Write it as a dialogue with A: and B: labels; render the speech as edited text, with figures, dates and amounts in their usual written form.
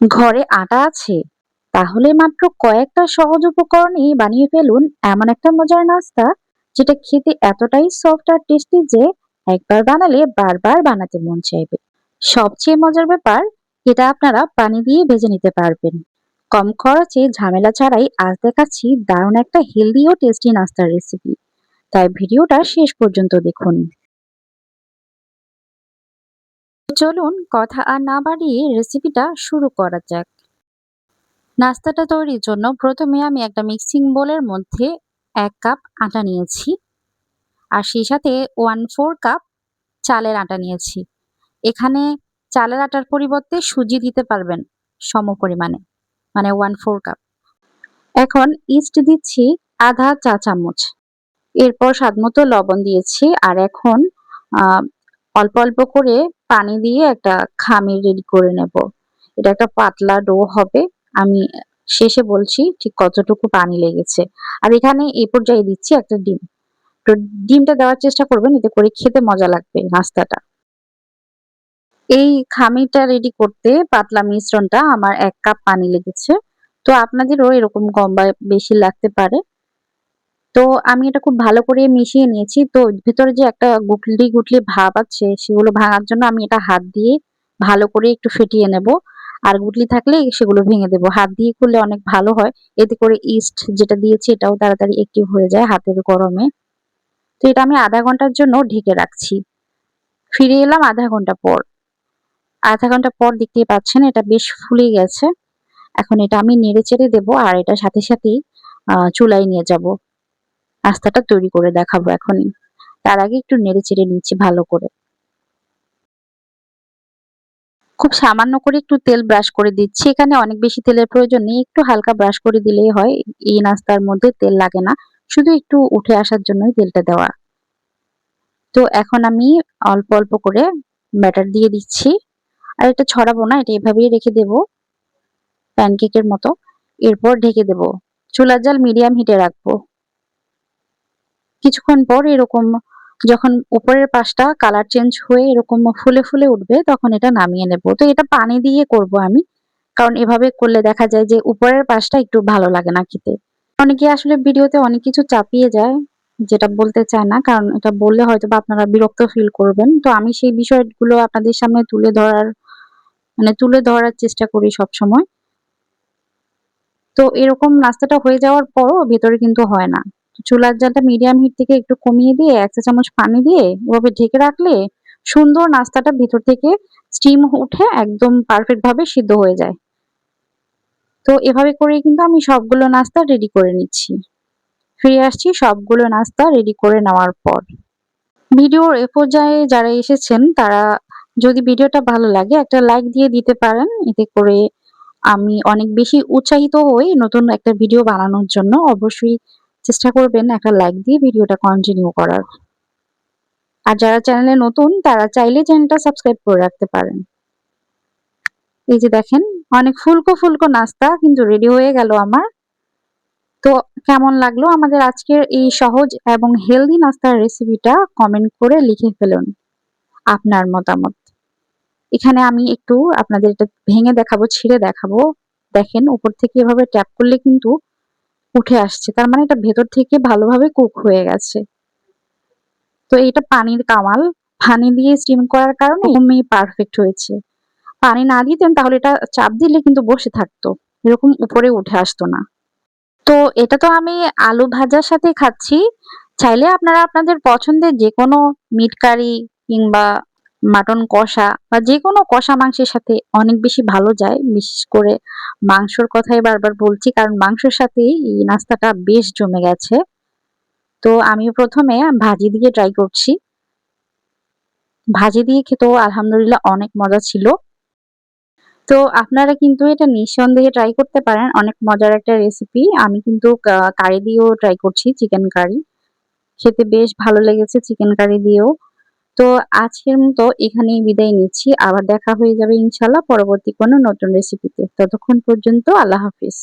A: ঘরে আটা আছে? তাহলে মাত্র কয়েকটা সহজ উপকরণেই বানিয়ে ফেলুন এমন একটা মজার নাস্তা যেটা খেতে এতটাই সফট আর টেস্টি যে একবার বানালে বারবার বানাতে মন চাইবে। সবচেয়ে মজার ব্যাপার, এটা আপনারা পানি দিয়ে ভেজে নিতে পারবেন। কম খরচে ঝামেলা ছাড়াই আজ দেখাচ্ছি দারুণ একটা হেলদি ও টেস্টি নাস্তার রেসিপি। তাই ভিডিওটা শেষ পর্যন্ত দেখুন। চলুন কথা আর না বাড়িয়ে রেসিপিটা শুরু করা যাক। নাস্তাটা তৈরির জন্য প্রথমে আমি একটা মিক্সিং বোলের মধ্যে ১ কাপ আটা নিয়েছি আর সেই সাথে 1/4 কাপ চালের আটা নিয়েছি। এখানে চালের আটার পরিবর্তে সুজি দিতে পারবেন সমপরিমাণে, মানে 1/4 কাপ। এখন ইস্ট দিচ্ছি আধা চা চামচ। এরপর স্বাদমতো লবণ দিয়েছি আর এখন আহ, অল্প অল্প করে পানি দিয়ে একটা খামির রেডি করে নেব। এটা একটা পাতলা ডো হবে। আমি শেষে বলছি ঠিক কতটুকু পানি লেগেছে। আর এখানে এই পর্যায়ে দিচ্ছি একটা ডিম। তো ডিমটা দেওয়ার চেষ্টা করবেন, এতে করে খেতে মজা লাগবে নাস্তাটা। এই খামিরটা রেডি করতে পাতলা মিশ্রণটা আমার ১ কাপ পানি লেগেছে। তো আপনাদেরও এরকম কম বা বেশি লাগতে পারে। তো আমি এটা খুব ভালো করে মিশিয়ে নিয়েছি। তো ভেতরে যে একটা গুঠলি, গুঠলি ভাব আছে সেগুলো ভাঙার জন্য আমি এটা হাত দিয়ে ভালো করে একটু ফেটিয়ে নেব। আর গুঠলি থাকলে সেগুলো ভেঙে দেব। হাত দিয়ে করলে অনেক ভালো হয়। এতে করে ইস্ট যেটা দিয়েছি এটাও তাড়াতাড়ি অ্যাক্টিভ হয়ে যায় হাতের গরমে। তো এটা আমি ০.৫ ঘন্টার জন্য ঢেকে রাখছি। ফিরে এলাম ০.৫ ঘন্টা পর। ০.৫ ঘন্টা পর দেখতেই পাচ্ছেন এটা বেশ ফুলে গেছে। এখন এটা আমি নেড়েচেড়ে দেব আর এটার সাথে সাথেই চুলায় নিয়ে যাব। নাস্তাটা তৈরি করে দেখাবো এখনই। তার আগে একটু নেড়েচেড়ে নিচ্ছি ভালো করে। খুব সামান্য করে একটু তেল ব্রাশ করে দিচ্ছি। এখানে অনেক বেশি তেলের প্রয়োজন নেই। একটু হালকা ব্রাশ করে দিলেই হয়। এই নাস্তার মধ্যে তেল লাগে না। শুধু একটু উঠে আসার জন্যই তেলটা দেওয়া। তো এখন আমি অল্প অল্প করে ব্যাটার দিয়ে দিচ্ছি। আর এটা ছড়াবো না, এটা এভাবেই রেখে দেব প্যানকেকের মতো। এরপর ঢেকে দেব। চুলার জাল মিডিয়াম হিটে রাখবো। কিছুক্ষণ পর এরকম যখন উপরের পাশটা কালার চেঞ্জ হয়ে এরকম ফুলে ফুলে উঠবে তখন এটা নামিয়ে নেব। তো এটা পানি দিয়ে করব আমি। কারণ এভাবে করলে দেখা যায় যে উপরের পাশটা একটু ভালো লাগে না খেতে। অনেকে আসলে ভিডিওতে অনেক কিছু চাপিয়ে যায় যেটা বলতে চায় না। কারণ এটা বললে হয়তোবা আপনারা বিরক্ত ফিল করবেন। তো আমি সেই বিষয়গুলো আপনাদের সামনে তুলে ধরার চেষ্টা করি সবসময়। তো এরকম নাস্তাটা হয়ে যাওয়ার পরও ভেতরে কিন্তু হয় না। চুলার জালটা মিডিয়াম হিট থেকে একটু কমিয়ে দিয়ে ১ চা চামচ পানি দিয়ে এভাবে ঢেকে রাখলে সুন্দর নাস্তাটা ভেতর থেকে স্টিম উঠে একদম পারফেক্ট ভাবে সিদ্ধ হয়ে যায়। তো এভাবে করেই কিন্তু আমি সবগুলো নাস্তা রেডি করে নিচ্ছি। ফিরে আসছি সবগুলো নাস্তা রেডি করে নেওয়ার পর। ভিডিওর এ পর্যায়ে যারা এসেছেন তারা যদি ভিডিওটা ভালো লাগে একটা লাইক দিয়ে দিতে পারেন। এতে করে আমি অনেক বেশি উৎসাহিত হই নতুন একটা ভিডিও বানানোর জন্য। অবশ্যই চেষ্টা করবেন একটা লাইক দিয়ে ভিডিওটা কন্টিনিউ করার। আর যারা চ্যানেলে নতুন তারা চাইলে চ্যানেলটা সাবস্ক্রাইব করে রাখতে পারেন। এই যে দেখেন অনেক ফুলকো ফুলকো নাস্তা কিন্তু রেডি হয়ে গেল আমার। তো কেমন লাগলো আমাদের আজকের এই সহজ এবং হেলদি নাস্তার রেসিপিটা কমেন্ট করে লিখে ফেলুন আপনার মতামত। এখানে আমি একটু আপনাদের এটা ভেঙে দেখাবো, ছিঁড়ে দেখাবো। দেখেন উপর থেকে এভাবে ট্যাপ করলে কিন্তু উঠে আসছে। তার মানে এটা ভেতর থেকে ভালোভাবে কুক হয়ে গেছে। তো এটা পানির কামাল। পানি দিয়ে স্টিম করার কারণে একদমই পারফেক্ট হয়েছে। পানি না দিতেন তাহলে এটা চাপ দিলে কিন্তু বসে থাকতো। এরকম উপরে উঠে আসতো না। তো এটা তো আমি আলু ভাজার সাথে খাচ্ছি। চাইলে আপনারা আপনাদের পছন্দের যেকোনো মিট কারি কিংবা মাটন কষা বা যেকোনো কষা মাংসের সাথে অনেক বেশি ভালো যায়। বিশেষ করে মাংসর কথাই বারবার বলছি কারণ মাংসের সাথেই এই নাস্তাটা বেশ জমে গেছে। তো আমি প্রথমে ভাজি দিয়ে ট্রাই করছি। ভাজি দিয়ে খেতেও আলহামদুলিল্লাহ অনেক মজা ছিল। তো আপনারা কিন্তু এটা নিঃসন্দেহে ট্রাই করতে পারেন। অনেক মজার একটা রেসিপি। আমি কিন্তু কারি দিয়েও ট্রাই করছি, চিকেন কারি। খেতে বেশ ভালো লেগেছে চিকেন কারি দিয়েও। তো আজকের মতো এখানেই বিদায় নিচ্ছি। আবার দেখা হয়ে যাবে ইনশাআল্লাহ পরবর্তী কোনো নতুন রেসিপিতে। ততক্ষণ পর্যন্ত আল্লাহ হাফেজ।